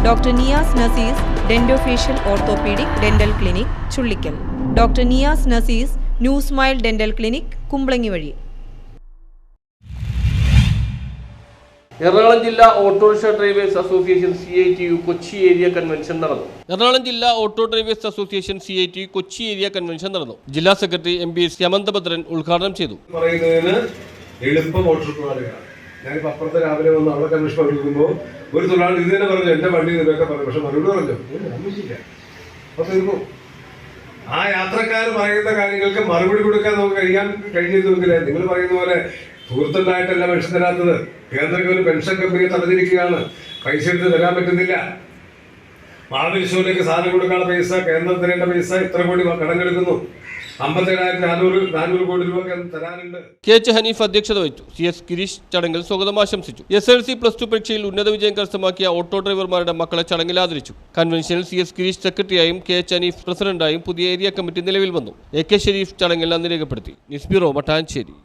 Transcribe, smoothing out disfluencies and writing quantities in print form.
Doctor Niyas Nasees dentofacial orthopaedic dental clinic Chullickal, doctor Niyas Nasees new smile dental clinic Kumbalangi വഴി. എറണാകുളം ജില്ലാ autorickshaw drivers association CITU Kochi area convention നടന്നു. എറണാകുളം ജില്ലാ auto drivers association CITU Kochi area convention നടന്നു. ജില്ലാ secretary MB യമന്തഭദ്രൻ ഉദ്ഘാടനം ചെയ്തു. എളുപ്പം ഓട്ടോറിക്ഷ ഞാനിപ്പോൾ അപ്പുറത്തെ രാവിലെ വന്ന് അവിടെ കൺവെൻഷൻ പങ്കെടുക്കുമ്പോൾ ഒരു തൊഴിലാളി ഇത് തന്നെ പറഞ്ഞു, എന്റെ വണ്ടി നിന്നൊക്കെ പറഞ്ഞു. പക്ഷെ മറുപടി പറഞ്ഞു അപ്പൊ തീർന്നു. ആ യാത്രക്കാർ പറയുന്ന കാര്യങ്ങൾക്ക് മറുപടി കൊടുക്കാൻ നമുക്ക് കഴിഞ്ഞിരുന്നെങ്കിലേ നിങ്ങൾ പറയുന്ന പോലെ സുഹൃത്തുണ്ടായിട്ടല്ല പെൻഷൻ തരാത്തത്. കേന്ദ്ര ഗവൺമെന്റ് പെൻഷൻ കമ്പനിയെ തടഞ്ഞിരിക്കുകയാണ്. പൈസ എടുത്ത് തരാൻ പറ്റുന്നില്ല. മാവേലിശ്വരിലേക്ക് സാധനം കൊടുക്കാനുള്ള പൈസ, കേന്ദ്രം തരേണ്ട പൈസ ഇത്ര കോടി കടമെടുക്കുന്നു. 57,400 കോടി രൂപ തരാനുണ്ട്. KH ഹനീഫ് അധ്യക്ഷത വഹിച്ചു. CS ഗിരീഷ് ചടങ്ങിൽ സ്വാഗതം ആശംസിച്ചു. SLC+2 പരീക്ഷയിൽ ഉന്നത വിജയം കരസ്ഥമാക്കിയ ഓട്ടോ ഡ്രൈവർമാരുടെ മക്കളെ ചടങ്ങിൽ ആദരിച്ചു. കൺവെൻഷനിൽ CS ഗിരീഷ് സെക്രട്ടറിയായും KH ഹനീഫ് പ്രസിഡന്റായും പുതിയ ഏരിയ കമ്മിറ്റി നിലവിൽ വന്നു. AK ഷെരീഫ് ചടങ്ങിൽ നന്ദി രേഖപ്പെടുത്തി. News bureau, Mattancherry.